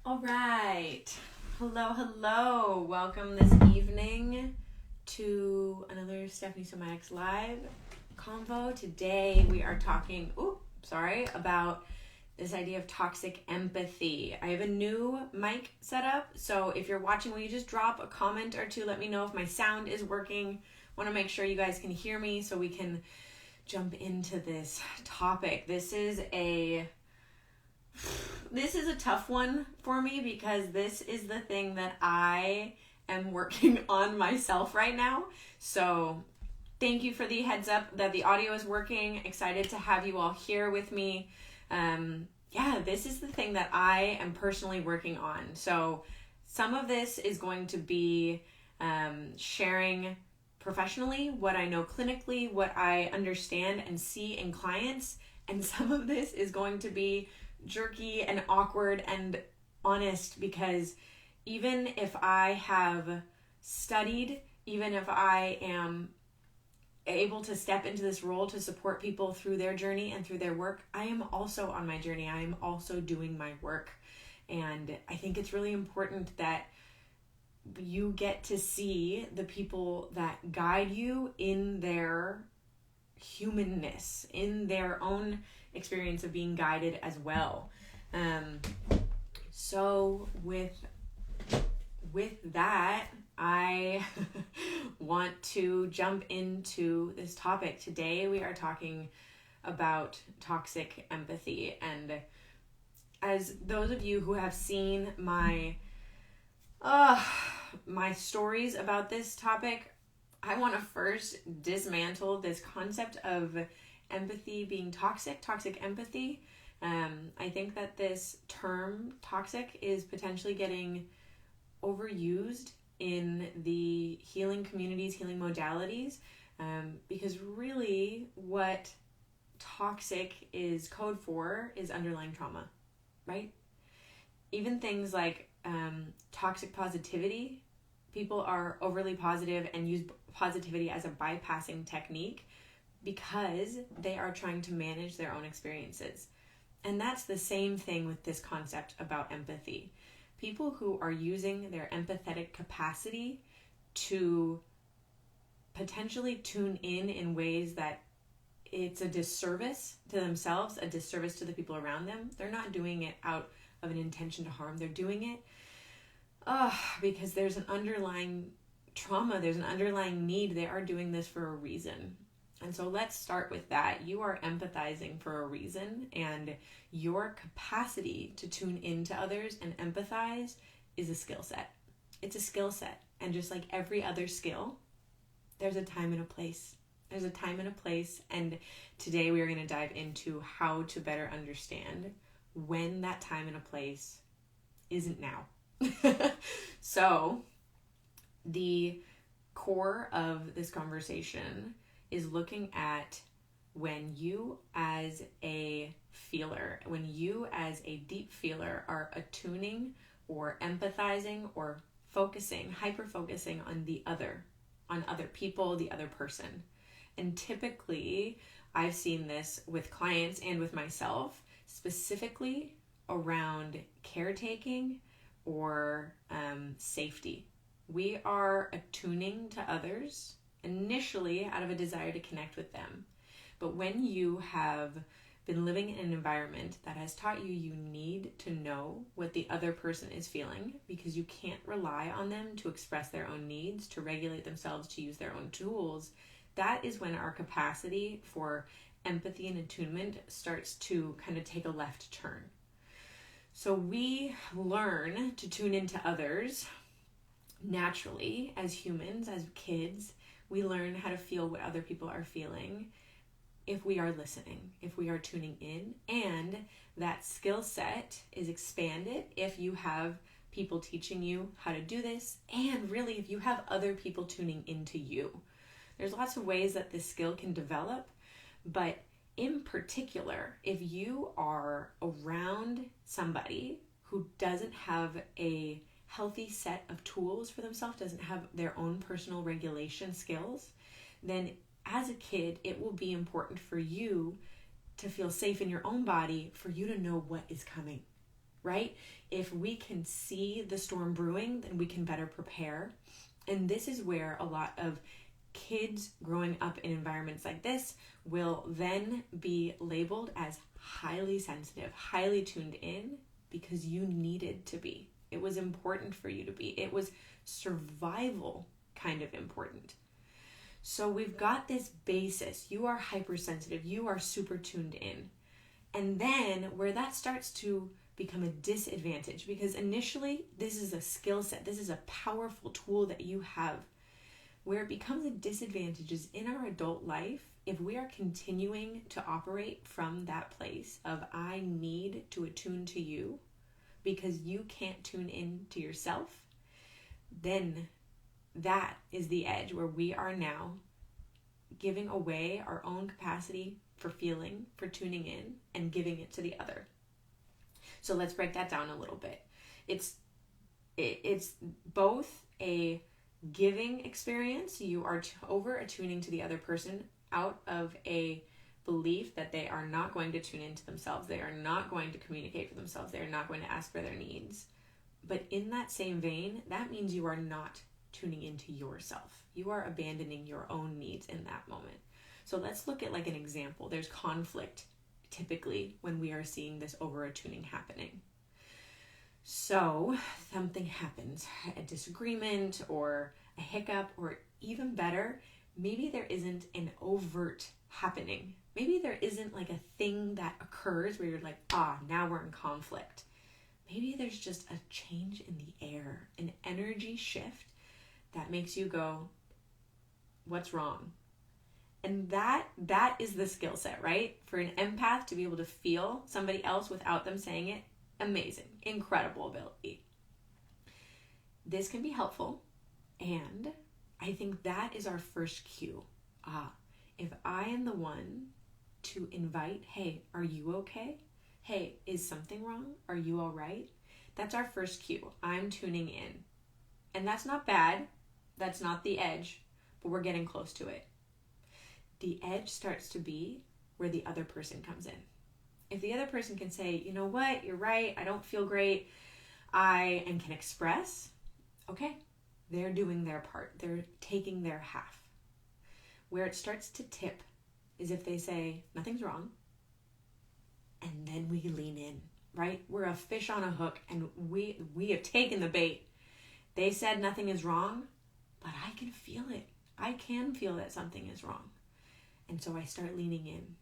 All right. Hello. Welcome this evening to another Stephanie Somatics Live convo. Today we are talking, about this idea of toxic empathy. I have a new mic set up, so if you're watching, will you just drop a comment or two? Let me know if my sound is working. Want to make sure you guys can hear me so we can jump into this topic. This is a tough one for me because this is the thing that I am working on myself right now. So thank you for the heads up that the audio is working. Excited to have you all here with me. This is the thing that I am personally working on. So some of this is going to be sharing professionally what I know clinically, what I understand and see in clients. And some of this is going to be jerky and awkward and honest, because even if I have studied, even if I am able to step into this role to support people through their journey and through their work, I am also on my journey. I am also doing my work. And I think it's really important that you get to see the people that guide you in their humanness, in their own experience of being guided as well. So with that, I want to jump into this topic. Today we are talking about toxic empathy. And as those of you who have seen my stories about this topic, I want to first dismantle this concept of empathy being toxic empathy. I think that this term toxic is potentially getting overused in the healing communities, healing modalities, because really what toxic is code for is underlying trauma, right? Even things like toxic positivity, people are overly positive and use positivity as a bypassing technique because they are trying to manage their own experiences. And that's the same thing with this concept about empathy. People who are using their empathetic capacity to potentially tune in ways that it's a disservice to themselves, a disservice to the people around them. They're not doing it out of an intention to harm. They're doing it because there's an underlying trauma, there's an underlying need. They are doing this for a reason. And so let's start with that. You are empathizing for a reason, and your capacity to tune into others and empathize is a skill set. It's a skill set. And just like every other skill, there's a time and a place. There's a time and a place. And today we are going to dive into how to better understand when that time and a place isn't now. So the core of this conversation is looking at when you as a feeler, when you as a deep feeler are attuning or empathizing or focusing, hyper-focusing on other people, the other person. And typically, I've seen this with clients and with myself, specifically around caretaking or safety. We are attuning to others initially out of a desire to connect with them. But when you have been living in an environment that has taught you you need to know what the other person is feeling because you can't rely on them to express their own needs, to regulate themselves, to use their own tools, that is when our capacity for empathy and attunement starts to kind of take a left turn. So we learn to tune into others naturally as humans, as kids. We learn how to feel what other people are feeling if we are listening, if we are tuning in, and that skill set is expanded if you have people teaching you how to do this, and really if you have other people tuning into you. There's lots of ways that this skill can develop, but in particular, if you are around somebody who doesn't have a healthy set of tools for themselves, doesn't have their own personal regulation skills, then as a kid, it will be important for you to feel safe in your own body, for you to know what is coming. right? If we can see the storm brewing, then we can better prepare. And this is where a lot of kids growing up in environments like this will then be labeled as highly sensitive, highly tuned in, because you needed to be. It was important for you to be. It was survival kind of important. So we've got this basis. You are hypersensitive. You are super tuned in. And then where that starts to become a disadvantage, because initially this is a skill set. This is a powerful tool that you have. Where it becomes a disadvantage is in our adult life, if we are continuing to operate from that place of I need to attune to you because you can't tune in to yourself, then that is the edge where we are now giving away our own capacity for feeling, for tuning in, and giving it to the other. So let's break that down a little bit. It's both a giving experience. You are over attuning to the other person out of a belief that they are not going to tune into themselves. They are not going to communicate for themselves. They are not going to ask for their needs. But in that same vein, that means you are not tuning into yourself. You are abandoning your own needs in that moment. So let's look at like an example. There's conflict typically when we are seeing this over attuning happening. So something happens, a disagreement or a hiccup, or even better, maybe there isn't an overt happening. Maybe there isn't like a thing that occurs where you're like, now we're in conflict. Maybe there's just a change in the air, an energy shift that makes you go, what's wrong? And that is the skill set, right? For an empath to be able to feel somebody else without them saying it, amazing, incredible ability. This can be helpful, and I think that is our first cue. If I am the one to invite, hey, are you okay? Hey, is something wrong? Are you all right? That's our first cue. I'm tuning in. And that's not bad. That's not the edge, but we're getting close to it. The edge starts to be where the other person comes in. If the other person can say, you know what, you're right, I don't feel great, and can express, okay, they're doing their part. They're taking their half. Where it starts to tip is if they say, nothing's wrong, and then we lean in, right? We're a fish on a hook, and we have taken the bait. They said nothing is wrong, but I can feel it. I can feel that something is wrong. And so I start leaning in.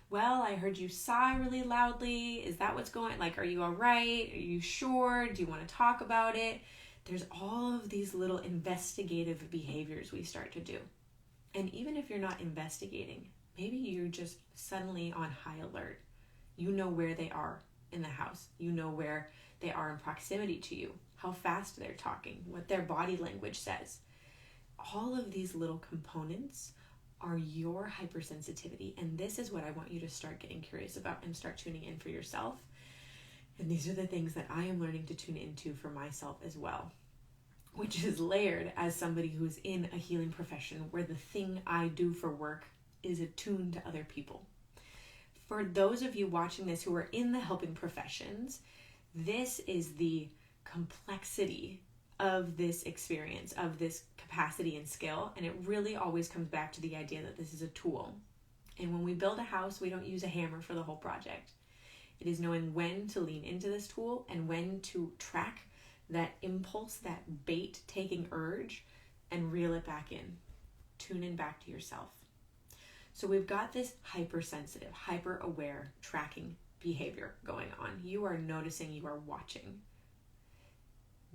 Well, I heard you sigh really loudly. Is that what's going on? Like, are you all right? Are you sure? Do you want to talk about it? There's all of these little investigative behaviors we start to do. And even if you're not investigating, maybe you're just suddenly on high alert. You know where they are in the house. You know where they are in proximity to you, how fast they're talking, what their body language says. All of these little components are your hypersensitivity. And this is what I want you to start getting curious about and start tuning in for yourself. And these are the things that I am learning to tune into for myself as well, which is layered as somebody who's in a healing profession where the thing I do for work is attuned to other people. For those of you watching this who are in the helping professions, this is the complexity of this experience, of this capacity and skill. And it really always comes back to the idea that this is a tool. And when we build a house, we don't use a hammer for the whole project. It is knowing when to lean into this tool and when to track that impulse, that bait-taking urge, and reel it back in. Tune in back to yourself. So we've got this hypersensitive, hyper-aware tracking behavior going on. You are noticing, you are watching.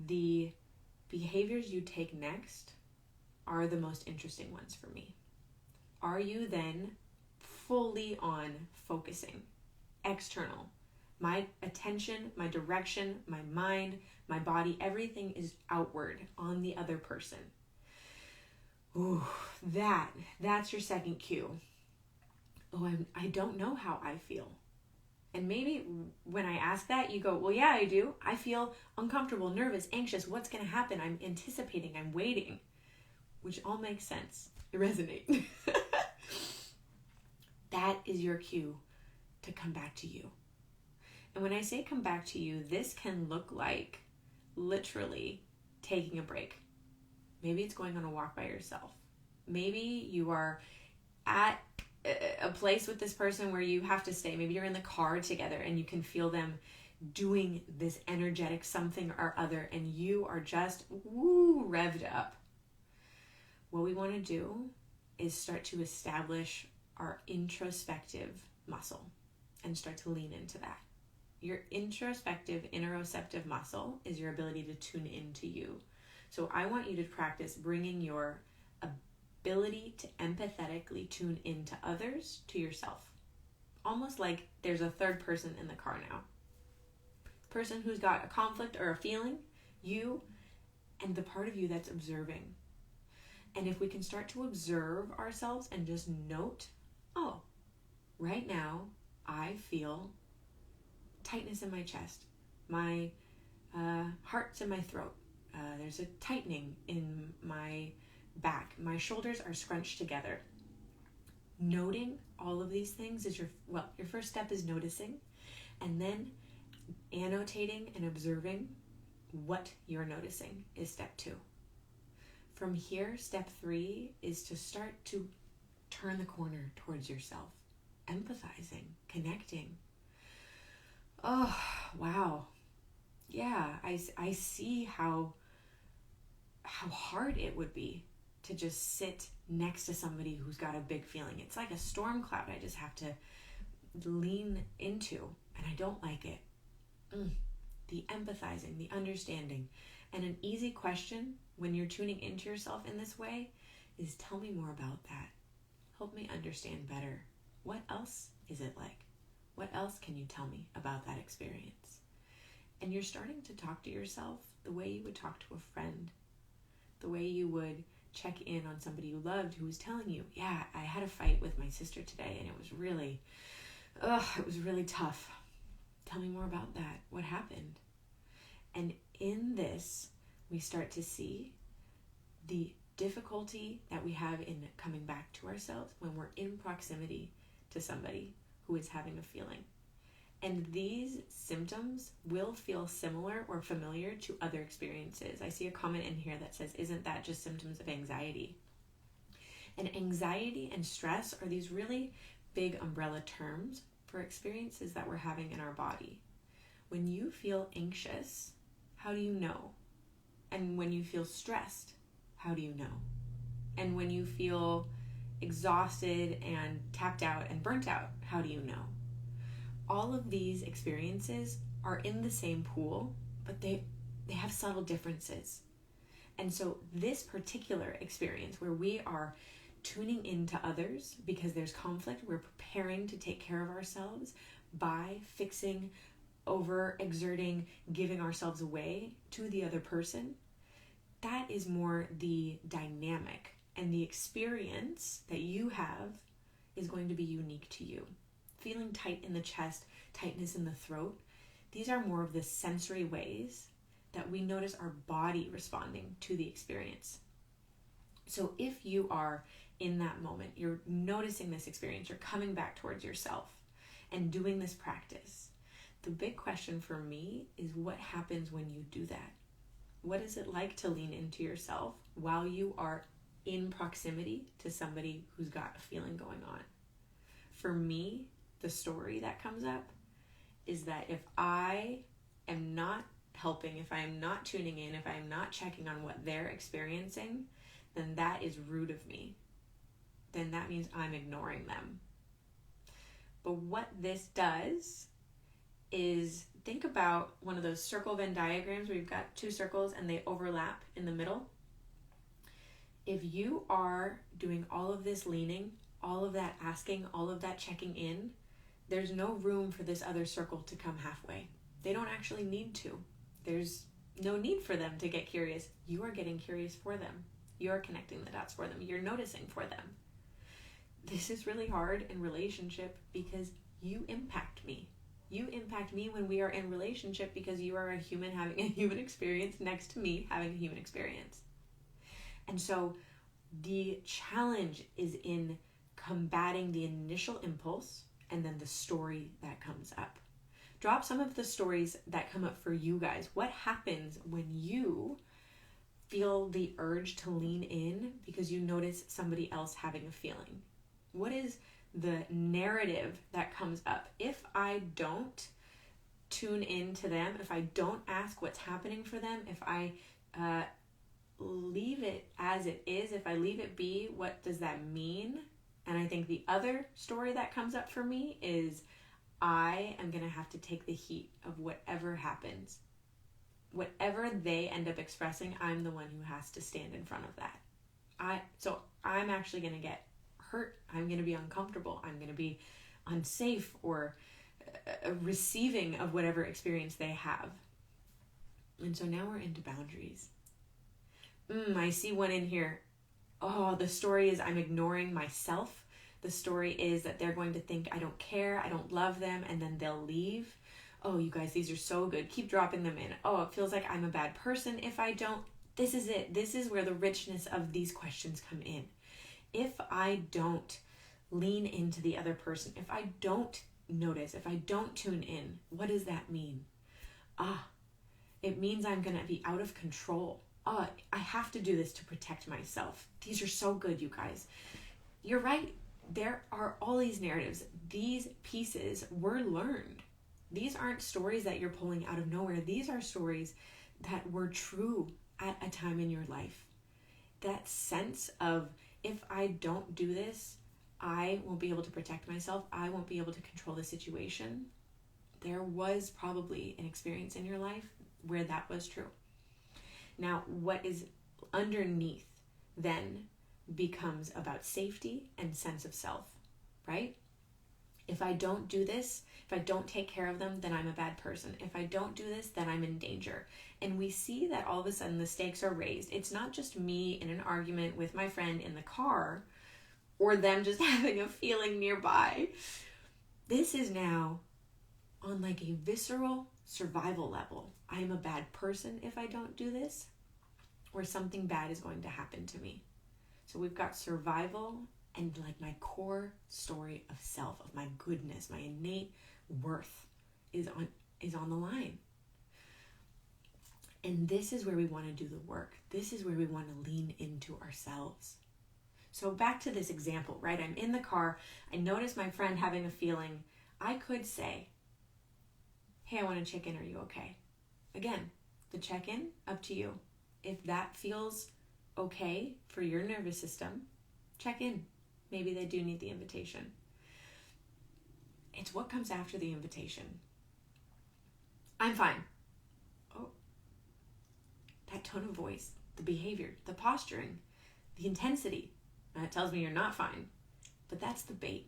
The behaviors you take next are the most interesting ones for me. Are you then fully on focusing, external? My attention, my direction, my mind, my body, everything is outward on the other person. Ooh, that's your second cue. Oh, I don't know how I feel. And maybe when I ask that, you go, well, yeah, I do. I feel uncomfortable, nervous, anxious. What's going to happen? I'm anticipating, I'm waiting, which all makes sense. It resonates. That is your cue to come back to you. And when I say come back to you, this can look like literally taking a break. Maybe it's going on a walk by yourself. Maybe you are at a place with this person where you have to stay. Maybe you're in the car together and you can feel them doing this energetic something or other, and you are just revved up. What we want to do is start to establish our introspective muscle and start to lean into that. Your introspective, interoceptive muscle is your ability to tune into you. So I want you to practice bringing your ability to empathetically tune into others to yourself. Almost like there's a third person in the car now. Person who's got a conflict or a feeling, you, and the part of you that's observing. And if we can start to observe ourselves and just note, oh, right now I feel tightness in my chest. My heart's in my throat. There's a tightening in my back. My shoulders are scrunched together. Noting all of these things is your first step is noticing, and then annotating and observing what you're noticing is step 2. From here, step 3 is to start to turn the corner towards yourself, empathizing, connecting. Oh, wow. Yeah, I see how hard it would be to just sit next to somebody who's got a big feeling. It's like a storm cloud I just have to lean into, and I don't like it. The empathizing, the understanding. And an easy question when you're tuning into yourself in this way is, tell me more about that. Help me understand better. What else is it like? What else can you tell me about that experience? And you're starting to talk to yourself the way you would talk to a friend, the way you would check in on somebody you loved who was telling you, yeah, I had a fight with my sister today and it was really tough. Tell me more about that. What happened? And in this, we start to see the difficulty that we have in coming back to ourselves when we're in proximity to somebody who is having a feeling. And these symptoms will feel similar or familiar to other experiences. I see a comment in here that says, isn't that just symptoms of anxiety? And anxiety and stress are these really big umbrella terms for experiences that we're having in our body. When you feel anxious, how do you know? And when you feel stressed, how do you know? And when you feel exhausted and tapped out and burnt out, how do you know? All of these experiences are in the same pool, but they have subtle differences. And so this particular experience where we are tuning into others because there's conflict, we're preparing to take care of ourselves by fixing, overexerting, giving ourselves away to the other person, that is more the dynamic, and the experience that you have is going to be unique to you. Feeling tight in the chest, tightness in the throat, these are more of the sensory ways that we notice our body responding to the experience. So if you are in that moment, you're noticing this experience, you're coming back towards yourself and doing this practice, the big question for me is, what happens when you do that? What is it like to lean into yourself while you are in proximity to somebody who's got a feeling going on? For me, the story that comes up is that if I am not helping, if I am not tuning in, if I am not checking on what they're experiencing, then that is rude of me. Then that means I'm ignoring them. But what this does is, think about one of those circle Venn diagrams where you've got two circles and they overlap in the middle. If you are doing all of this leaning, all of that asking, all of that checking in, there's no room for this other circle to come halfway. They don't actually need to. There's no need for them to get curious. You are getting curious for them. You're connecting the dots for them. You're noticing for them. This is really hard in relationship because you impact me. You impact me when we are in relationship because you are a human having a human experience next to me having a human experience. And so the challenge is in combating the initial impulse and then the story that comes up. Drop some of the stories that come up for you guys. What happens when you feel the urge to lean in because you notice somebody else having a feeling? What is the narrative that comes up? If I don't tune in to them, if I don't ask what's happening for them, if I leave it as it is, if I leave it be, what does that mean? And I think the other story that comes up for me is I am going to have to take the heat of whatever happens. Whatever they end up expressing, I'm the one who has to stand in front of that. So I'm actually going to get hurt. I'm going to be uncomfortable. I'm going to be unsafe or receiving of whatever experience they have. And so now we're into boundaries. I see one in here. Oh, the story is I'm ignoring myself. The story is that they're going to think I don't care, I don't love them, and then they'll leave. Oh, you guys, these are so good. Keep dropping them in. Oh, it feels like I'm a bad person if I don't. This is it. This is where the richness of these questions come in. If I don't lean into the other person, if I don't notice, if I don't tune in, what does that mean? It means I'm going to be out of control. I have to do this to protect myself. These are so good, you guys. You're right. There are all these narratives. These pieces were learned. These aren't stories that you're pulling out of nowhere. These are stories that were true at a time in your life. That sense of, if I don't do this, I won't be able to protect myself. I won't be able to control the situation. There was probably an experience in your life where that was true. Now, what is underneath then becomes about safety and sense of self, right? If I don't do this, if I don't take care of them, then I'm a bad person. If I don't do this, then I'm in danger. And we see that all of a sudden the stakes are raised. It's not just me in an argument with my friend in the car or them just having a feeling nearby. This is now on like a visceral survival level. I am a bad person if I don't do this, or something bad is going to happen to me. So we've got survival and like my core story of self, of my goodness, my innate worth is on the line. And this is where we want to do the work. This is where we want to lean into ourselves. So back to this example, right? I'm in the car. I notice my friend having a feeling. I could say, hey, I want to check in. Are you okay? Again, the check-in, up to you. If that feels okay for your nervous system, check in. Maybe they do need the invitation. It's what comes after the invitation. I'm fine. Oh, that tone of voice, the behavior, the posturing, the intensity, that tells me you're not fine. But that's the bait.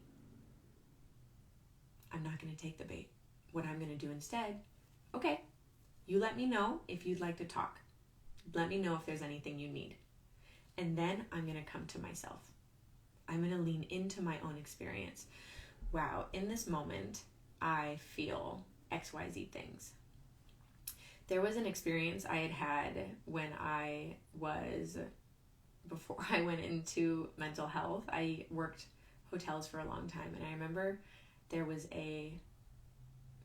I'm not going to take the bait. What I'm going to do instead, okay, you let me know if you'd like to talk. Let me know if there's anything you need. And then I'm going to come to myself. I'm going to lean into my own experience. Wow, in this moment, I feel XYZ things. There was an experience I had when before I went into mental health. I worked hotels for a long time, and I remember there was a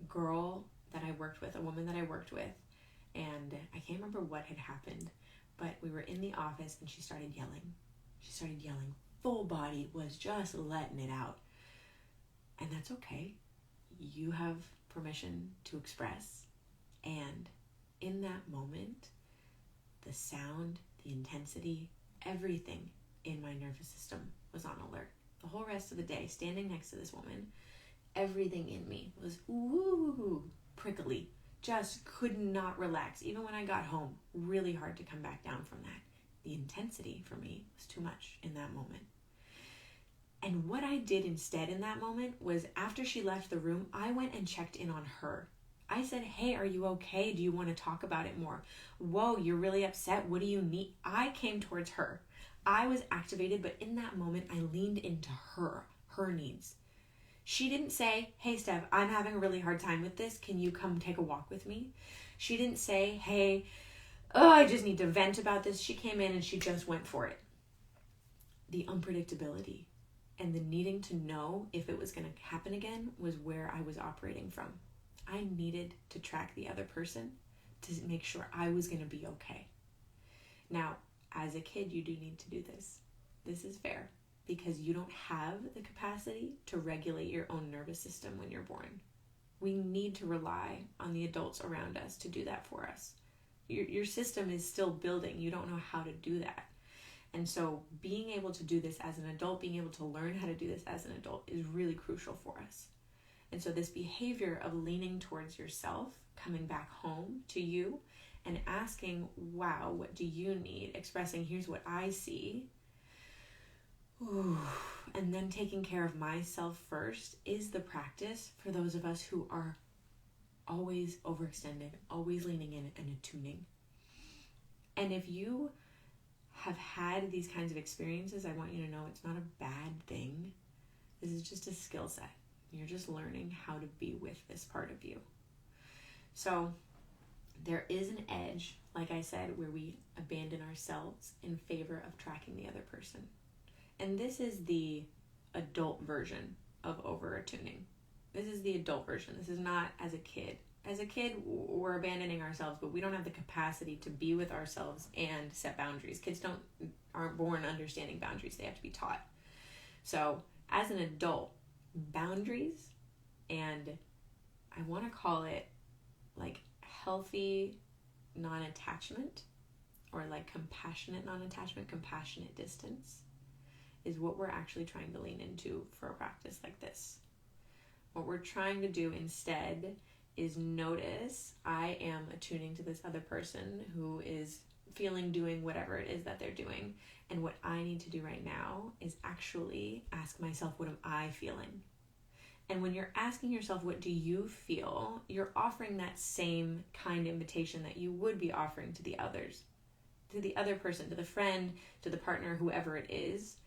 girl that I worked with, a woman that I worked with, and I can't remember what had happened, but we were in the office and she started yelling. Full body, was just letting it out. And that's okay. You have permission to express. And in that moment, the sound, the intensity, everything in my nervous system was on alert. The whole rest of the day, standing next to this woman, everything in me was prickly. Just could not relax. Even when I got home, really hard to come back down from that. The intensity for me was too much in that moment. And what I did instead in that moment was, after she left the room, I went and checked in on her. I said, hey, are you okay? Do you want to talk about it more? Whoa, you're really upset. What do you need? I came towards her. I was activated, but in that moment, I leaned into her needs. She didn't say, hey, Steph, I'm having a really hard time with this. Can you come take a walk with me? She didn't say, hey, I just need to vent about this. She came in and she just went for it. The unpredictability and the needing to know if it was going to happen again was where I was operating from. I needed to track the other person to make sure I was going to be okay. Now, as a kid, you do need to do this. This is fair because you don't have the capacity to regulate your own nervous system when you're born. We need to rely on the adults around us to do that for us. Your system is still building. You don't know how to do that. And so being able to do this as an adult, being able to learn how to do this as an adult is really crucial for us. And so this behavior of leaning towards yourself, coming back home to you and asking, wow, what do you need? Expressing, here's what I see. Ooh. And then taking care of myself first is the practice for those of us who are always overextended, always leaning in and attuning. And if you have had these kinds of experiences, I want you to know it's not a bad thing. This is just a skill set. You're just learning how to be with this part of you. So there is an edge, like I said, where we abandon ourselves in favor of tracking the other person. And this is the adult version of over-attuning. This is the adult version. This is not as a kid. As a kid, we're abandoning ourselves, but we don't have the capacity to be with ourselves and set boundaries. Kids aren't born understanding boundaries. They have to be taught. So as an adult, boundaries, and I want to call it like healthy non-attachment, or like compassionate non-attachment, compassionate distance, is what we're actually trying to lean into for a practice like this. What we're trying to do instead is notice I am attuning to this other person who is doing whatever it is that they're doing. And what I need to do right now is actually ask myself, what am I feeling? And when you're asking yourself, what do you feel? You're offering that same kind of invitation that you would be offering to the others, to the other person, to the friend, to the partner, whoever it is.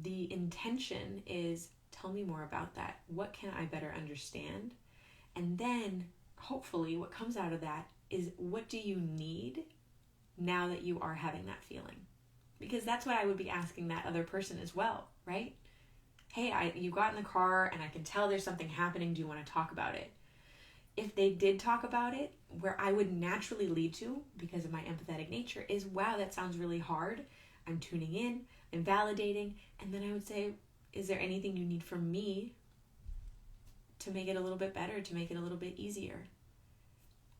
The intention is, tell me more about that. What can I better understand? And then hopefully what comes out of that is, what do you need now that you are having that feeling? Because that's what I would be asking that other person as well, right? Hey, you got in the car and I can tell there's something happening. Do you want to talk about it? If they did talk about it, where I would naturally lead to, because of my empathetic nature, is, wow, that sounds really hard. I'm tuning in, I'm validating, and then I would say, is there anything you need from me to make it a little bit better, to make it a little bit easier?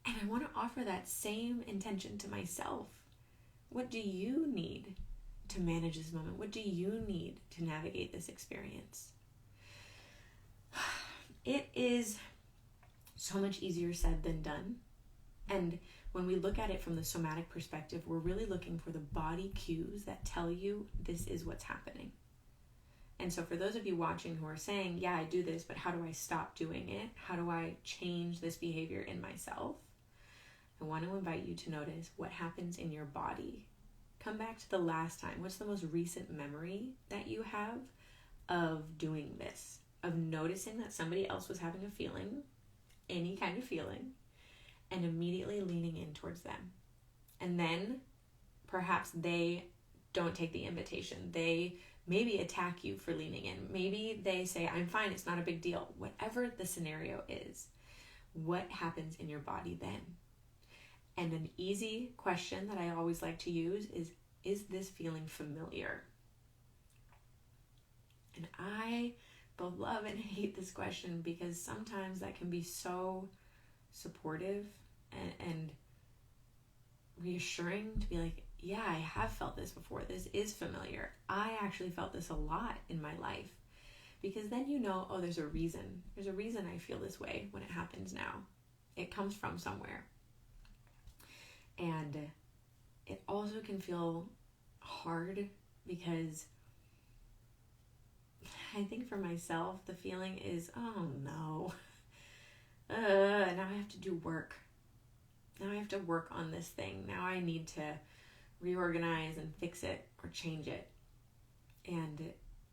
And I want to offer that same intention to myself. What do you need to manage this moment? What do you need to navigate this experience? It is so much easier said than done. And when we look at it from the somatic perspective, we're really looking for the body cues that tell you this is what's happening. And so for those of you watching who are saying, yeah, I do this, but how do I stop doing it? How do I change this behavior in myself? I want to invite you to notice what happens in your body. Come back to the last time. What's the most recent memory that you have of doing this? Of noticing that somebody else was having a feeling, any kind of feeling, and immediately leaning in towards them. And then perhaps they don't take the invitation. They maybe attack you for leaning in. Maybe they say, I'm fine, it's not a big deal. Whatever the scenario is, what happens in your body then? And an easy question that I always like to use is this feeling familiar? And I both love and hate this question, because sometimes that can be so supportive and reassuring to be like, yeah, I have felt this before. This is familiar. I actually felt this a lot in my life. Because then you know, oh, there's a reason. There's a reason I feel this way when it happens now. It comes from somewhere. And it also can feel hard, because I think for myself, the feeling is, oh no, now I have to do work. Now I have to work on this thing. Now I need to reorganize and fix it or change it. And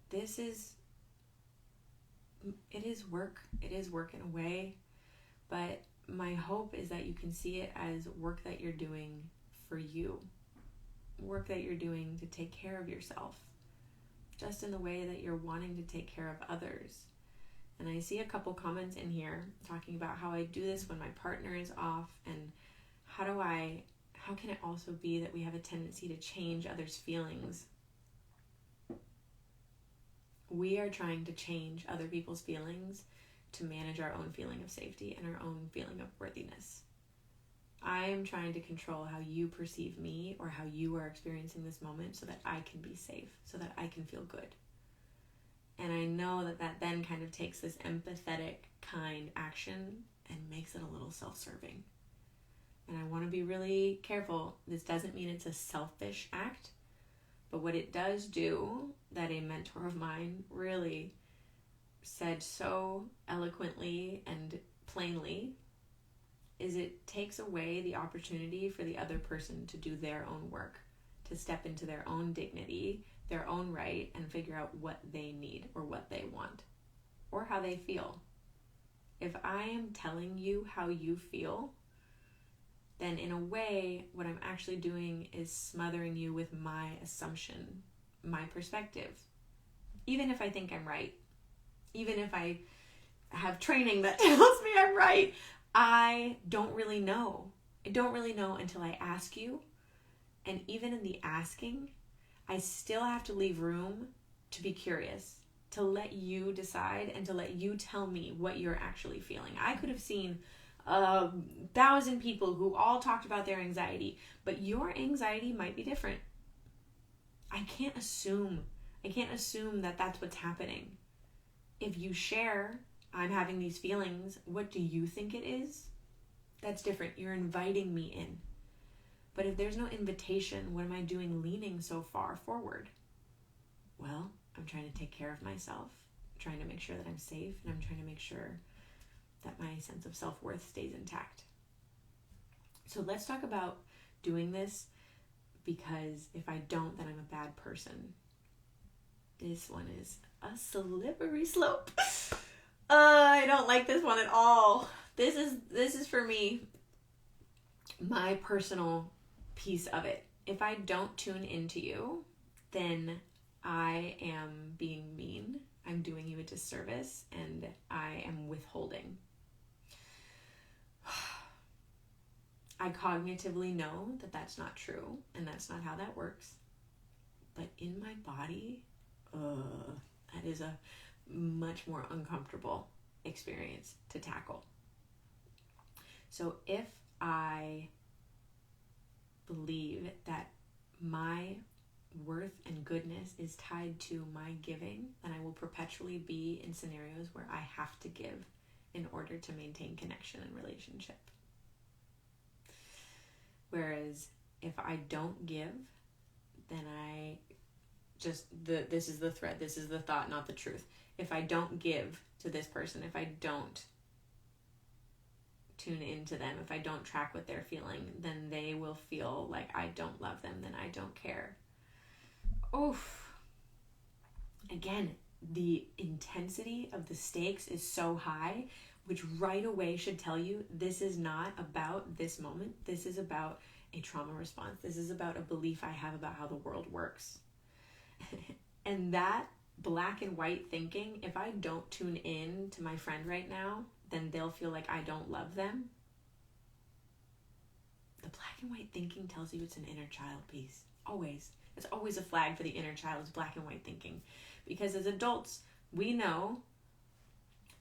it is work. It is work in a way. But my hope is that you can see it as work that you're doing for you. Work that you're doing to take care of yourself. Just in the way that you're wanting to take care of others. And I see a couple comments in here talking about how I do this when my partner is off, and how can it also be that we have a tendency to change others' feelings? We are trying to change other people's feelings to manage our own feeling of safety and our own feeling of worthiness. I am trying to control how you perceive me or how you are experiencing this moment so that I can be safe, so that I can feel good. And I know that then kind of takes this empathetic, kind action and makes it a little self-serving. And I want to be really careful. This doesn't mean it's a selfish act, but what it does do, that a mentor of mine really said so eloquently and plainly, is it takes away the opportunity for the other person to do their own work, to step into their own dignity, their own right, and figure out what they need or what they want or how they feel. If I am telling you how you feel, then in a way, what I'm actually doing is smothering you with my assumption, my perspective. Even if I think I'm right, even if I have training that tells me I'm right, I don't really know. I don't really know until I ask you. And even in the asking, I still have to leave room to be curious, to let you decide and to let you tell me what you're actually feeling. I could have seen 1,000 people who all talked about their anxiety, but your anxiety might be different. I can't assume that that's what's happening. If you share, I'm having these feelings, what do you think it is? That's different. You're inviting me in. But if there's no invitation, what am I doing leaning so far forward? Well, I'm trying to take care of myself, I'm trying to make sure that I'm safe, and I'm trying to make sure that my sense of self-worth stays intact. So let's talk about doing this, because if I don't, then I'm a bad person. This one is a slippery slope. I don't like this one at all. This is for me, my personal piece of it. If I don't tune into you, then I am being mean. I'm doing you a disservice, and I am withholding. I cognitively know that that's not true, and that's not how that works. But in my body, that is a much more uncomfortable experience to tackle. So if I believe that my worth and goodness is tied to my giving, then I will perpetually be in scenarios where I have to give in order to maintain connection and relationship. Whereas if I don't give, then I just, this is the thread, this is the thought, not the truth. If I don't give to this person, if I don't tune into them, if I don't track what they're feeling, then they will feel like I don't love them, then I don't care. Oof. Again, the intensity of the stakes is so high, which right away should tell you this is not about this moment. This is about a trauma response. This is about a belief I have about how the world works. And that black and white thinking, if I don't tune in to my friend right now, then they'll feel like I don't love them. The black and white thinking tells you it's an inner child piece. Always. It's always a flag for the inner child, is black and white thinking. Because as adults, we know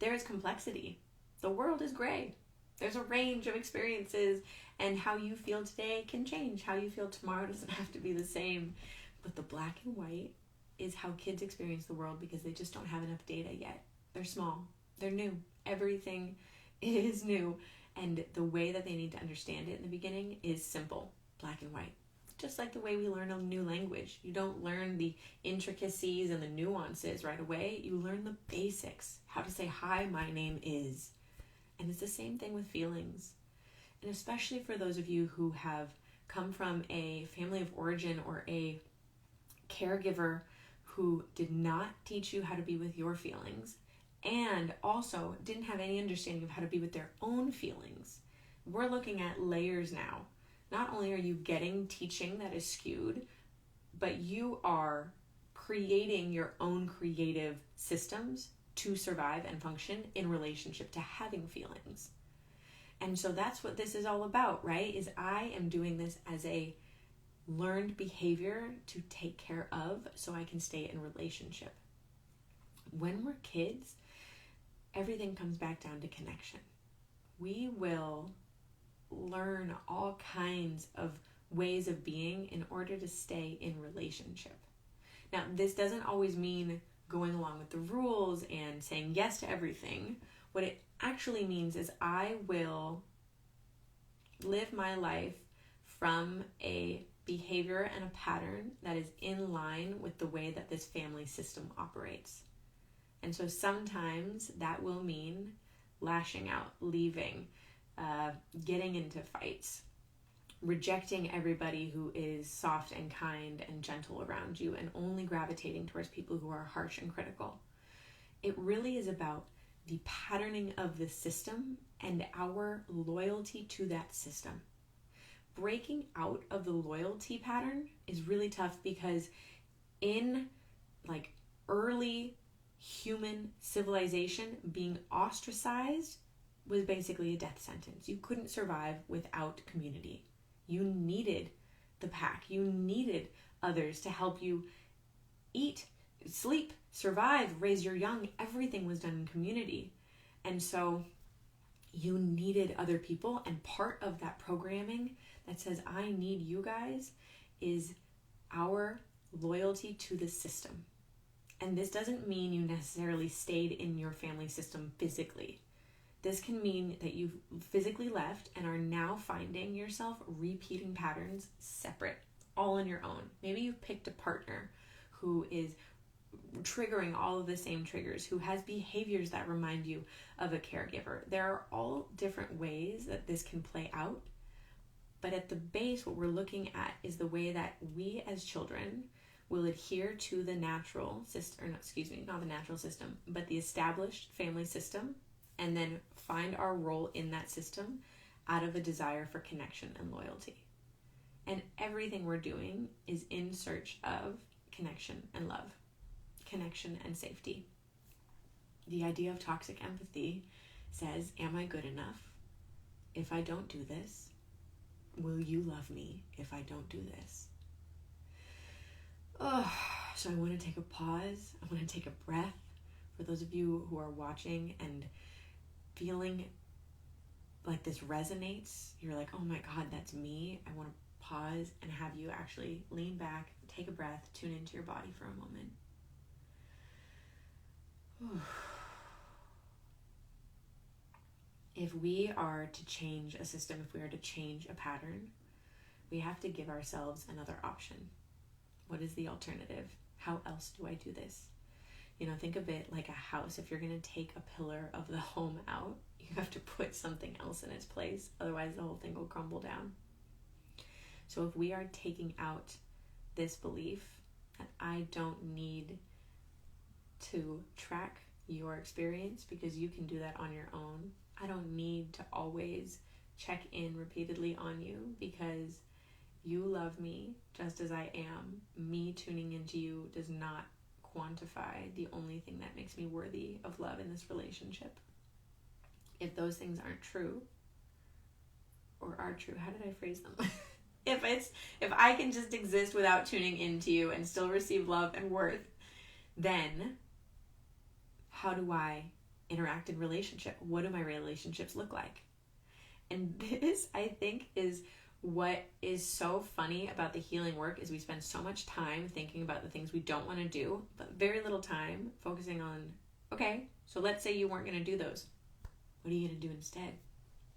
there is complexity. The world is gray. There's a range of experiences, and how you feel today can change. How you feel tomorrow doesn't have to be the same. But the black and white is how kids experience the world, because they just don't have enough data yet. They're small. They're new. Everything is new. And the way that they need to understand it in the beginning is simple, black and white. Just like the way we learn a new language. You don't learn the intricacies and the nuances right away. You learn the basics. How to say, hi, my name is. And it's the same thing with feelings. And especially for those of you who have come from a family of origin or a caregiver who did not teach you how to be with your feelings, and also didn't have any understanding of how to be with their own feelings. We're looking at layers now. Not only are you getting teaching that is skewed, but you are creating your own creative systems to survive and function in relationship to having feelings. And so that's what this is all about, right? Is I am doing this as a learned behavior to take care of so I can stay in relationship. When we're kids, everything comes back down to connection. We will learn all kinds of ways of being in order to stay in relationship. Now, this doesn't always mean going along with the rules and saying yes to everything. What it actually means is I will live my life from a behavior and a pattern that is in line with the way that this family system operates. And so sometimes that will mean lashing out, leaving, getting into fights, rejecting everybody who is soft and kind and gentle around you, and only gravitating towards people who are harsh and critical. It really is about the patterning of the system and our loyalty to that system. Breaking out of the loyalty pattern is really tough because in early human civilization, being ostracized was basically a death sentence. You couldn't survive without community. You needed the pack. You needed others to help you eat, sleep, survive, raise your young. Everything was done in community. And so you needed other people. And part of that programming that says, I need you guys, is our loyalty to the system. And this doesn't mean you necessarily stayed in your family system physically. This can mean that you've physically left and are now finding yourself repeating patterns separate, all on your own. Maybe you've picked a partner who is triggering all of the same triggers, who has behaviors that remind you of a caregiver. There are all different ways that this can play out. But at the base, what we're looking at is the way that we as children will adhere to the natural system, not the natural system, but the established family system, and then find our role in that system out of a desire for connection and loyalty. And everything we're doing is in search of connection and love, connection and safety. The idea of toxic empathy says, am I good enough? If I don't do this, will you love me if I don't do this? So I want to take a pause. I want to take a breath. For those of you who are watching and feeling like this resonates, you're like, oh my God, that's me. I want to pause and have you actually lean back, take a breath, tune into your body for a moment. If we are to change a system, if we are to change a pattern, we have to give ourselves another option. What is the alternative? How else do I do this? Think of it like a house. If you're going to take a pillar of the home out, you have to put something else in its place. Otherwise, the whole thing will crumble down. So if we are taking out this belief that I don't need to track your experience because you can do that on your own. I don't need to always check in repeatedly on you because you love me just as I am. Me tuning into you does not quantify the only thing that makes me worthy of love in this relationship. If those things aren't true, or are true, how did I phrase them? If I can just exist without tuning into you and still receive love and worth, then how do I interact in relationship? What do my relationships look like? And this, I think, is what is so funny about the healing work is we spend so much time thinking about the things we don't want to do, but very little time focusing on, okay, so let's say you weren't going to do those. What are you going to do instead?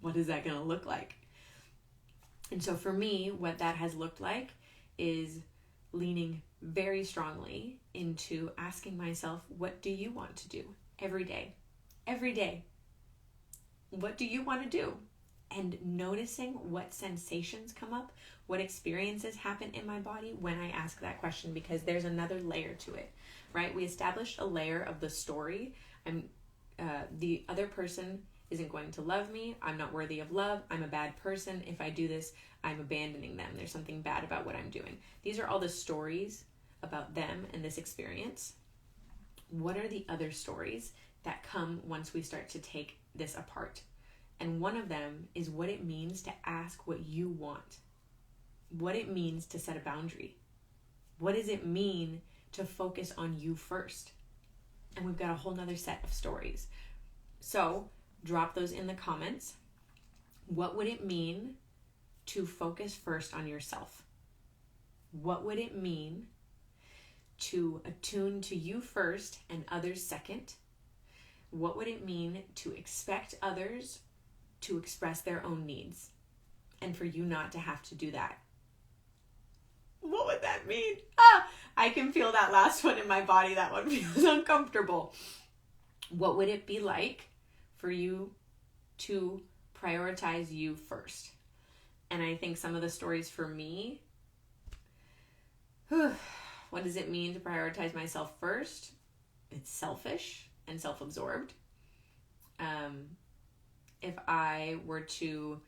What is that going to look like? And so for me, what that has looked like is leaning very strongly into asking myself, what do you want to do every day? Every day. What do you want to do? And noticing what sensations come up, what experiences happen in my body when I ask that question, because there's another layer to it, right? We established a layer of the story. The other person isn't going to love me. I'm not worthy of love. I'm a bad person. If I do this, I'm abandoning them. There's something bad about what I'm doing. These are all the stories about them and this experience. What are the other stories that come once we start to take this apart. And one of them is what it means to ask what you want, what it means to set a boundary. What does it mean to focus on you first? And we've got a whole nother set of stories. So drop those in the comments. What would it mean to focus first on yourself? What would it mean to attune to you first and others second? What would it mean to expect others to express their own needs and for you not to have to do that? What would that mean? I can feel that last one in my body. That one feels uncomfortable. What would it be like for you to prioritize you first? And I think some of the stories for me, what does it mean to prioritize myself first? It's selfish and self-absorbed. If I were to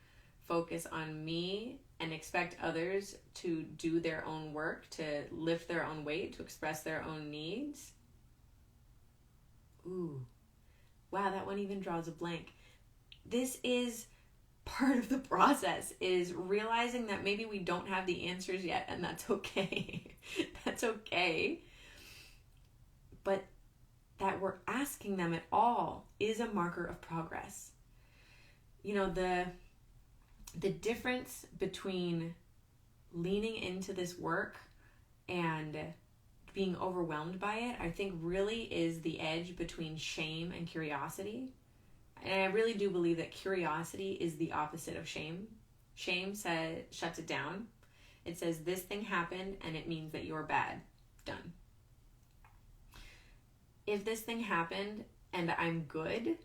focus on me and expect others to do their own work, to lift their own weight, to express their own needs. Ooh, wow, that one even draws a blank. This is part of the process, is realizing that maybe we don't have the answers yet, and that's okay. That's okay. But that we're asking them at all is a marker of progress. You know, the difference between leaning into this work and being overwhelmed by it, I think really is the edge between shame and curiosity. And I really do believe that curiosity is the opposite of shame. Shame shuts it down. It says this thing happened and it means that you're bad. Done. If this thing happened and I'm good,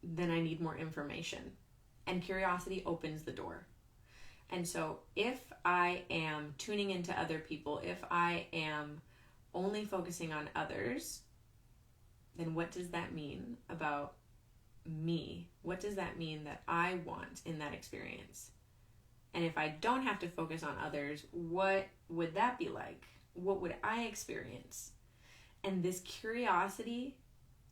then I need more information. And curiosity opens the door. And so if I am tuning into other people, if I am only focusing on others, then what does that mean about me? What does that mean that I want in that experience? And if I don't have to focus on others, what would that be like? What would I experience? And this curiosity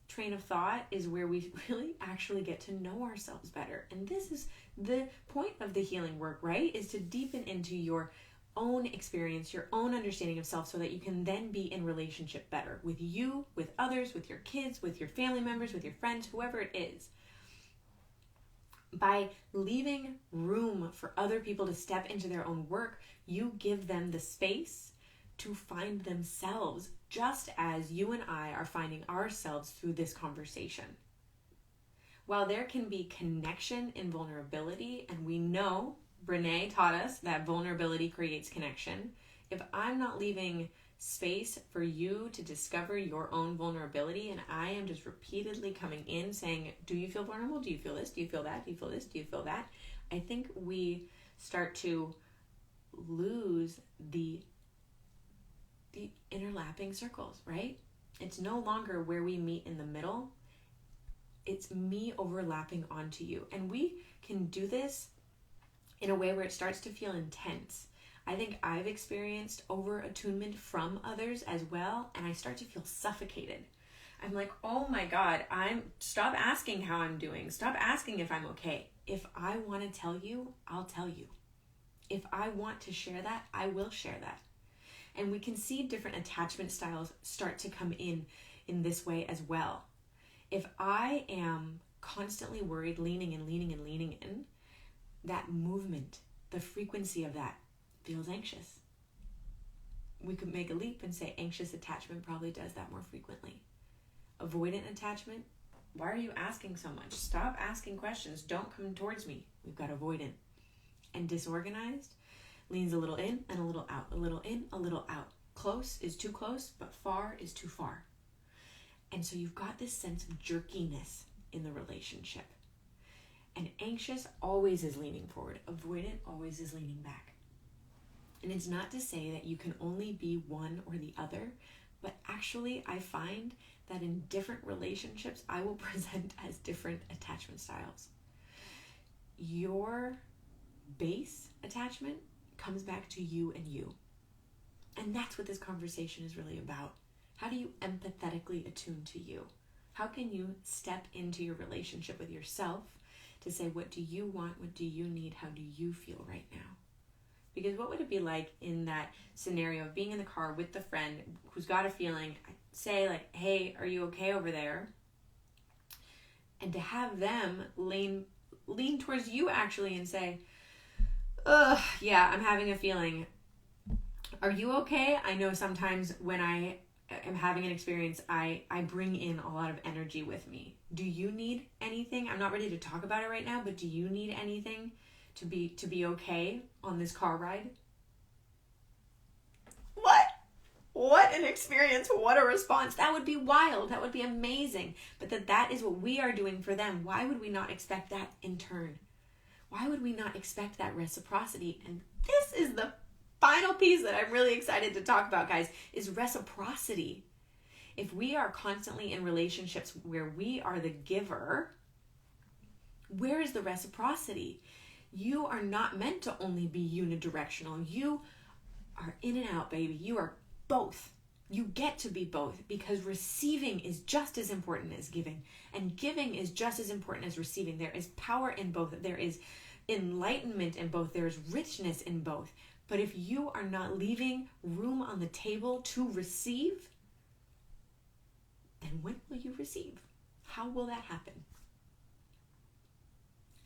train of thought is where we really actually get to know ourselves better. And this is the point of the healing work, right? Is to deepen into your own experience, your own understanding of self, so that you can then be in relationship better with you, with others, with your kids, with your family members, with your friends, whoever it is. By leaving room for other people to step into their own work, you give them the space to find themselves, just as you and I are finding ourselves through this conversation. While there can be connection in vulnerability, and we know, Brene taught us that vulnerability creates connection, if I'm not leaving space for you to discover your own vulnerability, and I am just repeatedly coming in saying, do you feel vulnerable? Do you feel this? Do you feel that? Do you feel this? Do you feel that? I think we start to lose the interlapping circles, right? It's no longer where we meet in the middle. It's me overlapping onto you. And we can do this in a way where it starts to feel intense. I think I've experienced over attunement from others as well, and I start to feel suffocated. I'm like, oh my God, stop asking how I'm doing. Stop asking if I'm okay. If I want to tell you, I'll tell you. If I want to share that, I will share that. And we can see different attachment styles start to come in this way as well. If I am constantly worried, leaning in, that movement, the frequency of that feels anxious. We could make a leap and say anxious attachment probably does that more frequently. Avoidant attachment, why are you asking so much? Stop asking questions. Don't come towards me. We've got avoidant. And disorganized leans a little in and a little out, a little in, a little out. Close is too close, but far is too far. And so you've got this sense of jerkiness in the relationship. And anxious always is leaning forward. Avoidant always is leaning back. And it's not to say that you can only be one or the other, but actually I find that in different relationships, I will present as different attachment styles. Your base attachment comes back to you and you. And that's what this conversation is really about. How do you empathetically attune to you? How can you step into your relationship with yourself to say, what do you want? What do you need? How do you feel right now? Because what would it be like in that scenario of being in the car with the friend who's got a feeling, say like, hey, are you okay over there? And to have them lean towards you actually and say, yeah, I'm having a feeling. Are you okay? I know sometimes when I am having an experience, I bring in a lot of energy with me. Do you need anything? I'm not ready to talk about it right now, but do you need anything to be okay on this car ride? What an experience. What a response. That would be wild. That would be amazing. But that is what we are doing for them. Why would we not expect that in turn? Why would we not expect that reciprocity? And this is the final piece that I'm really excited to talk about, guys, is reciprocity. If we are constantly in relationships where we are the giver, where is the reciprocity? You are not meant to only be unidirectional. You are in and out, baby. You are both. You get to be both, because receiving is just as important as giving, and giving is just as important as receiving. There is power in both. There is enlightenment in both. There is richness in both. But if you are not leaving room on the table to receive, then when will you receive? How will that happen?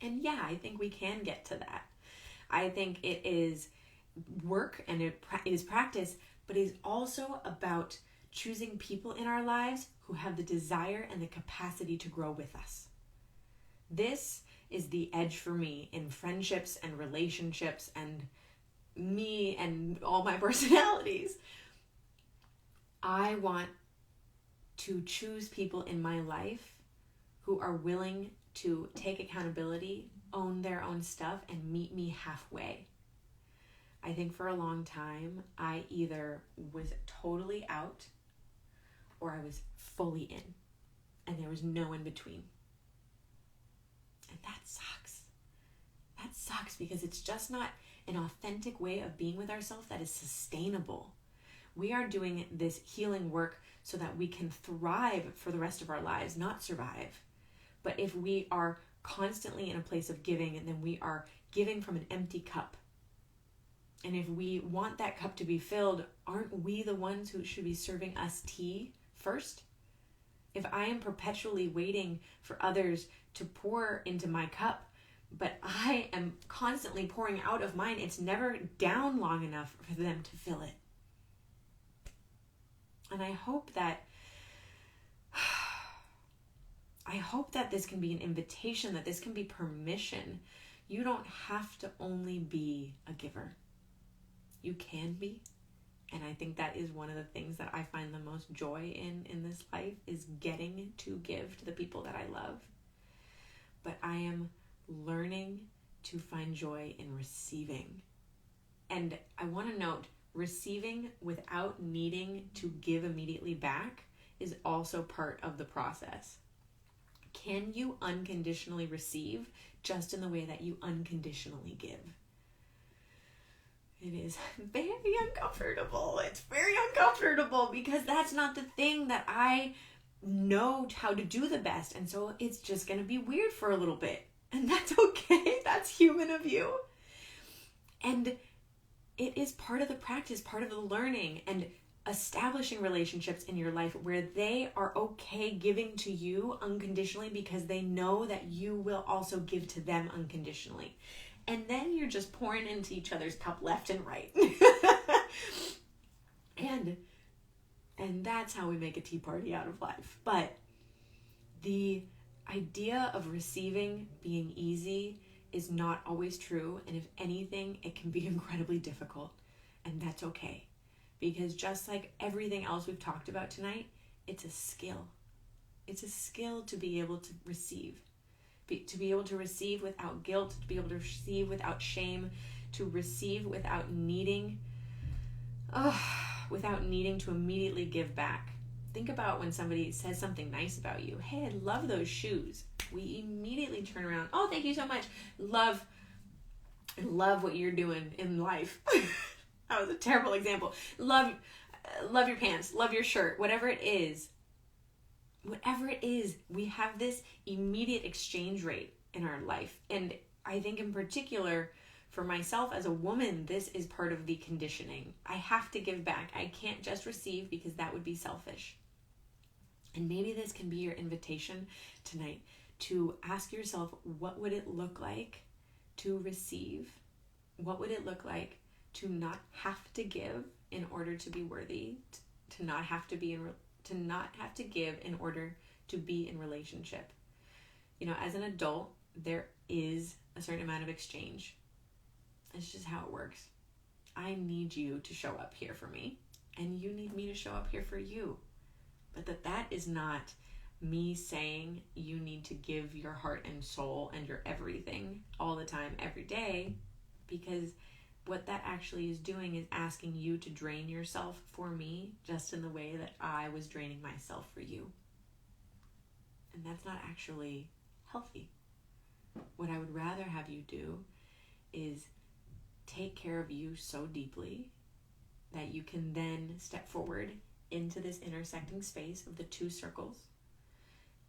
And yeah, I think we can get to that. I think it is work and it is practice, but it is also about choosing people in our lives who have the desire and the capacity to grow with us. This is the edge for me in friendships and relationships and me and all my personalities. I want to choose people in my life who are willing to take accountability, own their own stuff, and meet me halfway. I think for a long time, I either was totally out or I was fully in, and there was no in between. And that sucks. That sucks because it's just not an authentic way of being with ourselves that is sustainable. We are doing this healing work so that we can thrive for the rest of our lives, not survive. But if we are constantly in a place of giving, then we are giving from an empty cup. And if we want that cup to be filled, aren't we the ones who should be serving us tea first? If I am perpetually waiting for others to pour into my cup, but I am constantly pouring out of mine, it's never down long enough for them to fill it. And I hope that this can be an invitation, that this can be permission. You don't have to only be a giver. You can be. And I think that is one of the things that I find the most joy in this life, is getting to give to the people that I love. But I am learning to find joy in receiving. And I want to note, receiving without needing to give immediately back is also part of the process. Can you unconditionally receive just in the way that you unconditionally give? It is very uncomfortable. It's very uncomfortable because that's not the thing that I know how to do the best. And so it's just going to be weird for a little bit. And that's okay. That's human of you. And it is part of the practice, part of the learning, and establishing relationships in your life where they are okay giving to you unconditionally because they know that you will also give to them unconditionally. And then you're just pouring into each other's cup left and right. and that's how we make a tea party out of life. But the idea of receiving being easy is not always true. And if anything, it can be incredibly difficult. And that's okay. Because just like everything else we've talked about tonight, it's a skill. It's a skill to be able to receive. To be able to receive without guilt, to be able to receive without shame, to receive without needing to immediately give back. Think about when somebody says something nice about you. Hey, I love those shoes. We immediately turn around. Oh, thank you so much. I love what you're doing in life. That was a terrible example. Love your pants, love your shirt, whatever it is. whatever it is, we have this immediate exchange rate in our life. And I think in particular, for myself as a woman, this is part of the conditioning. I have to give back. I can't just receive because that would be selfish. And maybe this can be your invitation tonight to ask yourself, what would it look like to receive? What would it look like to not have to give in order to be worthy, to not have to give in order to be in relationship? As an adult, there is a certain amount of exchange. It's just how it works. I need you to show up here for me, and you need me to show up here for you. But that is not me saying you need to give your heart and soul and your everything all the time, every day, because what that actually is doing is asking you to drain yourself for me, just in the way that I was draining myself for you. And that's not actually healthy. What I would rather have you do is take care of you so deeply that you can then step forward into this intersecting space of the two circles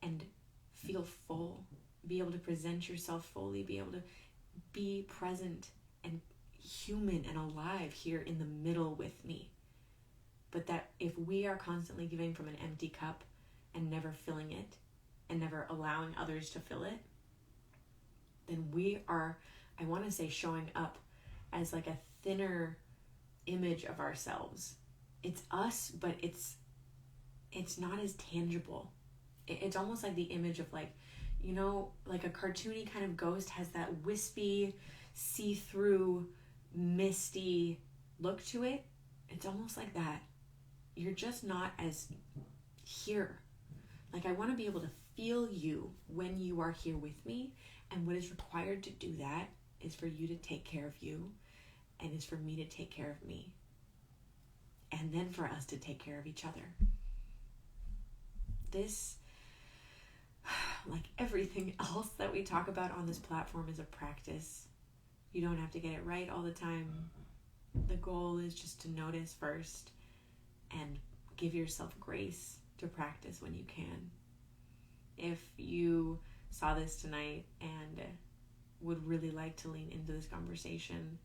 and feel full, be able to present yourself fully, be able to be present and human and alive here in the middle with me. But that if we are constantly giving from an empty cup and never filling it and never allowing others to fill it, then we are, I want to say, showing up as like a thinner image of ourselves. It's us, but it's not as tangible. It's almost like the image of like a cartoony kind of ghost has that wispy, see-through, misty look to it. It's almost like that. You're just not as here. Like, I want to be able to feel you when you are here with me, and what is required to do that is for you to take care of you, and is for me to take care of me, and then for us to take care of each other. This, like everything else that we talk about on this platform, is a practice. You don't have to get it right all the time. The goal is just to notice first and give yourself grace to practice when you can. If you saw this tonight and would really like to lean into this conversation,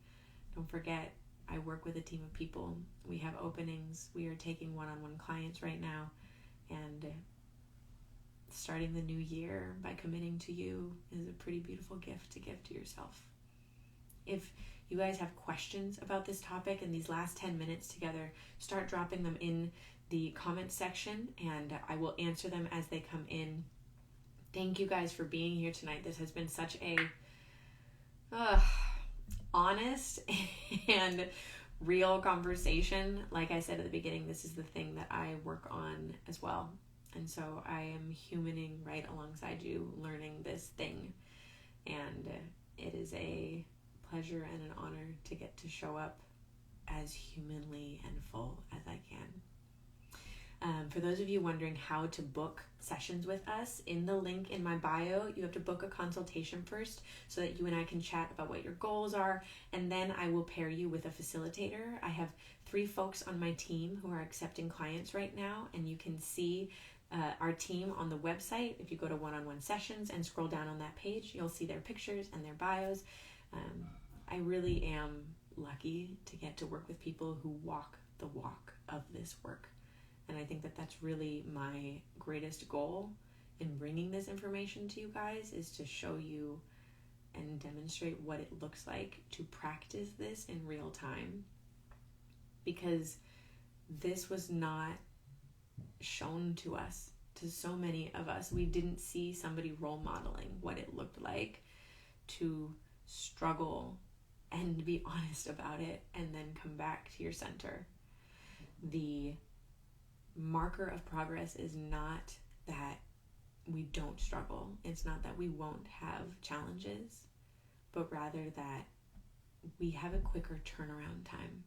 don't forget, I work with a team of people. We have openings. We are taking one-on-one clients right now, and starting the new year by committing to you is a pretty beautiful gift to give to yourself. If you guys have questions about this topic in these last 10 minutes together, start dropping them in the comment section, and I will answer them as they come in. Thank you guys for being here tonight. This has been such a honest and real conversation. Like I said at the beginning, this is the thing that I work on as well. And so I am humaning right alongside you, learning this thing. And it is a pleasure and an honor to get to show up as humanly and full as I can. For those of you wondering how to book sessions with us, in the link in my bio, you have to book a consultation first so that you and I can chat about what your goals are, and then I will pair you with a facilitator. I have 3 folks on my team who are accepting clients right now, and you can see our team on the website. If you go to one-on-one sessions and scroll down on that page, you'll see their pictures and their bios. I really am lucky to get to work with people who walk the walk of this work. And I think that that's really my greatest goal in bringing this information to you guys, is to show you and demonstrate what it looks like to practice this in real time. Because this was not shown to us, to so many of us. We didn't see somebody role modeling what it looked like to struggle and be honest about it and then come back to your center. The marker of progress is not that we don't struggle. It's not that we won't have challenges, but rather that we have a quicker turnaround time.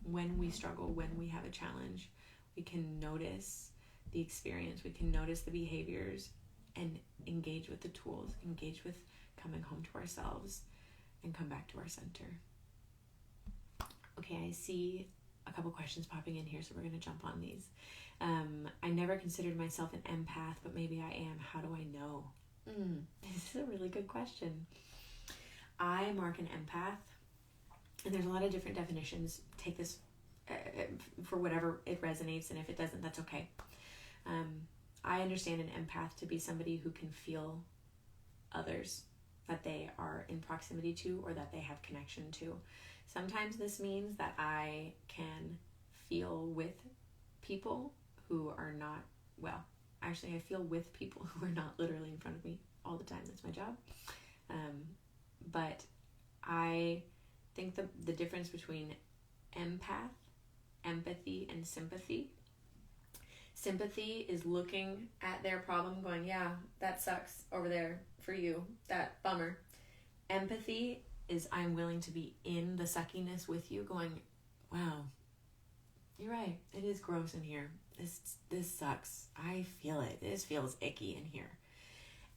When we struggle, when we have a challenge, we can notice the experience, we can notice the behaviors, and engage with the tools, engage with coming home to ourselves, and come back to our center. Okay, I see a couple questions popping in here, so we're going to jump on these. I never considered myself an empath, but maybe I am. How do I know? This is a really good question. I mark an empath, and there's a lot of different definitions. Take this for whatever it resonates, and if it doesn't, that's okay. I understand an empath to be somebody who can feel others that they are in proximity to or that they have connection to. Sometimes this means that I can feel with people who are not, well, actually I feel with people who are not literally in front of me all the time. That's my job. But I think the difference between empath, empathy, and sympathy. Sympathy is looking at their problem going, yeah, that sucks over there for you, that bummer. Empathy is I'm willing to be in the suckiness with you going, wow, you're right, it is gross in here. This sucks. I feel it. This feels icky in here.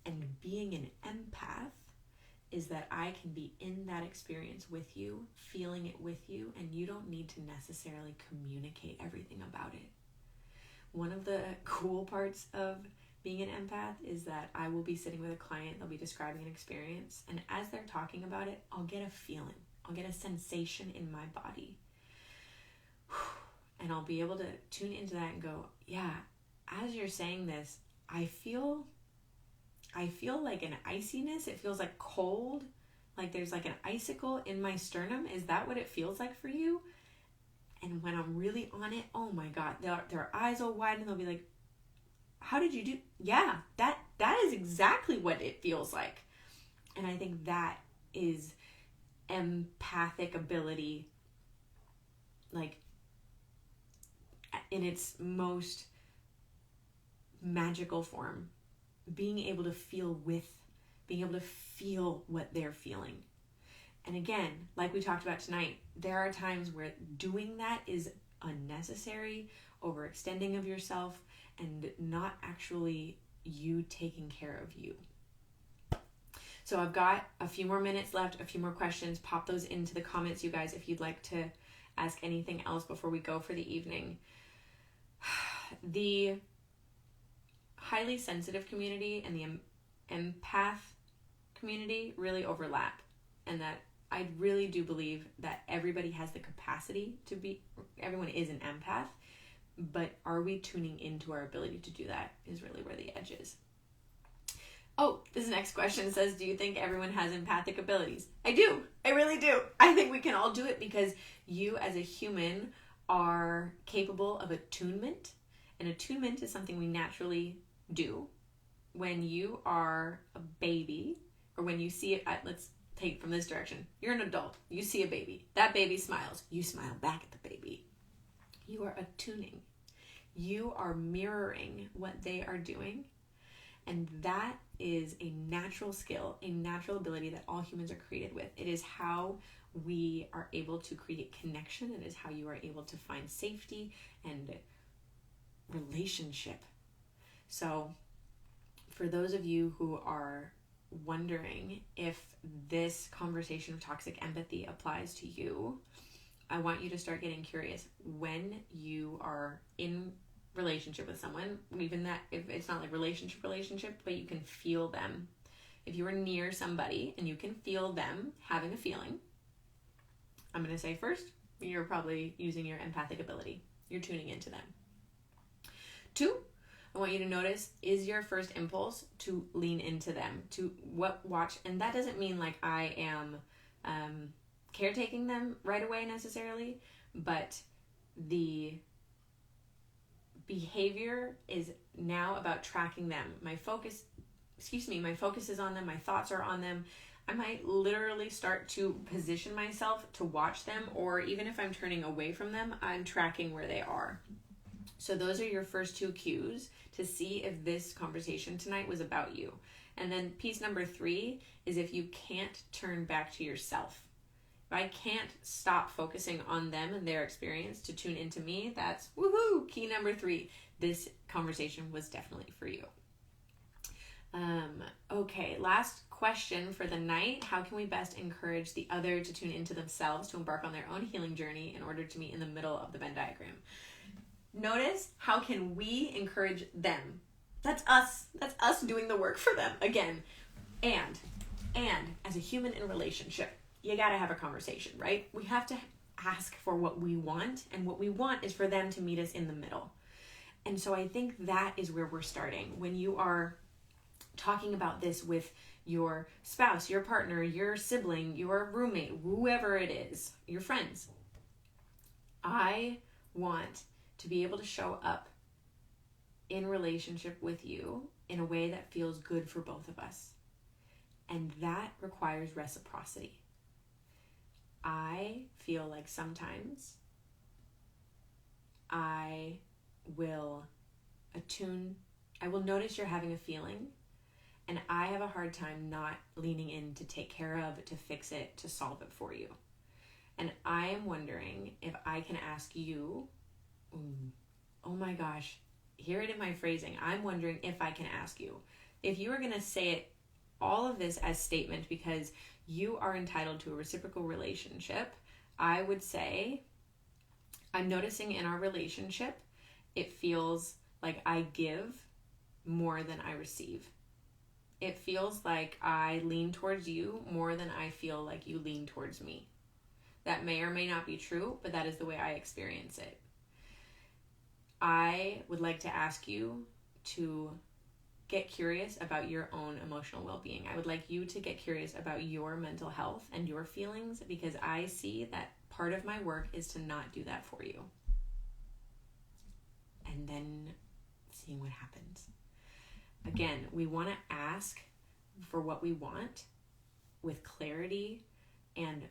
And being an empath is that I can be in that experience with you, feeling it with you, and you don't need to necessarily communicate everything about it. One of the cool parts of being an empath is that I will be sitting with a client, they'll be describing an experience, and as they're talking about it, I'll get a feeling. I'll get a sensation in my body. And I'll be able to tune into that and go, yeah, as you're saying this, I feel like an iciness. It feels like cold, like there's like an icicle in my sternum. Is that what it feels like for you? And when I'm really on it, oh my God, their eyes will widen and they'll be like, how did you do? Yeah, that is exactly what it feels like. And I think that is empathic ability, like in its most magical form. Being able to feel what they're feeling. And again, like we talked about tonight, there are times where doing that is unnecessary, overextending of yourself, and not actually you taking care of you. So I've got a few more minutes left, a few more questions. Pop those into the comments, you guys, if you'd like to ask anything else before we go for the evening. The highly sensitive community and the empath community really overlap, and that I really do believe that everybody has the capacity to be, everyone is an empath, but are we tuning into our ability to do that is really where the edge is. Oh, this next question says, do you think everyone has empathic abilities? I do. I really do. I think we can all do it because you as a human are capable of attunement, and attunement is something we naturally do. When you are a baby, or when you see it, let's take from this direction. You're an adult. You see a baby. That baby smiles. You smile back at the baby. You are attuning. You are mirroring what they are doing. And that is a natural skill, a natural ability that all humans are created with. It is how we are able to create connection. It is how you are able to find safety and relationship. So for those of you who are wondering if this conversation of toxic empathy applies to you, I want you to start getting curious. When you are in relationship with someone, even that if it's not like relationship, but you can feel them. If you are near somebody and you can feel them having a feeling, I'm going to say first, you're probably using your empathic ability. You're tuning into them. 2, I want you to notice, is your first impulse to lean into them, to watch, and that doesn't mean like I am caretaking them right away necessarily, but the behavior is now about tracking them. My focus is on them, my thoughts are on them. I might literally start to position myself to watch them, or even if I'm turning away from them, I'm tracking where they are. So those are your first 2 cues to see if this conversation tonight was about you. And then piece number 3 is if you can't turn back to yourself. If I can't stop focusing on them and their experience to tune into me, that's woohoo! Key number 3. This conversation was definitely for you. Okay, last question for the night: how can we best encourage the other to tune into themselves, to embark on their own healing journey in order to meet in the middle of the Venn diagram? Notice, how can we encourage them? That's us. That's us doing the work for them. Again, and as a human in a relationship, you got to have a conversation, right? We have to ask for what we want, and what we want is for them to meet us in the middle. And so I think that is where we're starting. When you are talking about this with your spouse, your partner, your sibling, your roommate, whoever it is, your friends, I want to be able to show up in relationship with you in a way that feels good for both of us. And that requires reciprocity. I feel like sometimes I will notice you're having a feeling, and I have a hard time not leaning in to take care of, to fix it, to solve it for you. And I am wondering if I can ask you, oh my gosh, hear it in my phrasing. I'm wondering if I can ask you, if you were going to say it, all of this as statement, because you are entitled to a reciprocal relationship, I would say, I'm noticing in our relationship, it feels like I give more than I receive. It feels like I lean towards you more than I feel like you lean towards me. That may or may not be true, but that is the way I experience it. I would like to ask you to get curious about your own emotional well-being. I would like you to get curious about your mental health and your feelings, because I see that part of my work is to not do that for you. And then seeing what happens. Again, we want to ask for what we want with clarity and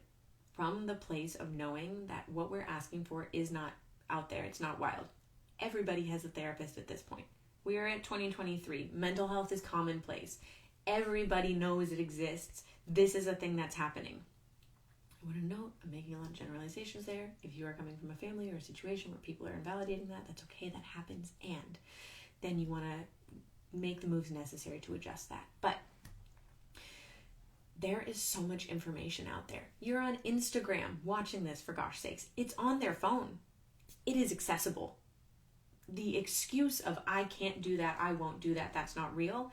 from the place of knowing that what we're asking for is not out there. It's not wild. Everybody has a therapist at this point. We are at 2023. Mental health is commonplace. Everybody knows it exists. This is a thing that's happening. I want to note, I'm making a lot of generalizations there. If you are coming from a family or a situation where people are invalidating that, that's okay, that happens. And then you want to make the moves necessary to adjust that. But there is so much information out there. You're on Instagram watching this, for gosh sakes. It's on their phone. It is accessible. The excuse of I can't do that, I won't do that, that's not real,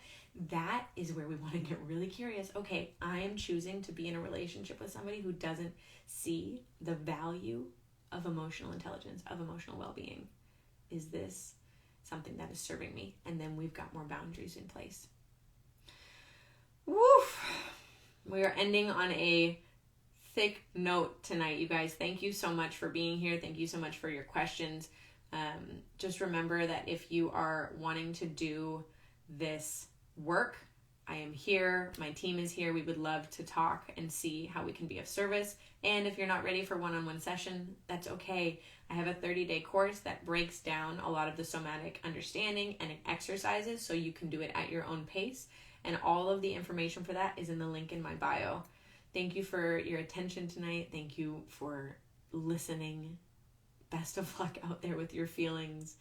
that is where we want to get really curious. Okay, I am choosing to be in a relationship with somebody who doesn't see the value of emotional intelligence, of emotional well-being. Is this something that is serving me? And then we've got more boundaries in place. Woof! We are ending on a thick note tonight, you guys. Thank you so much for being here. Thank you so much for your questions. Just remember that if you are wanting to do this work, I am here. My team is here. We would love to talk and see how we can be of service. And if you're not ready for one-on-one session, that's okay. I have a 30-day course that breaks down a lot of the somatic understanding and exercises so you can do it at your own pace. And all of the information for that is in the link in my bio. Thank you for your attention tonight. Thank you for listening. Best of luck out there with your feelings.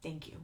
Thank you.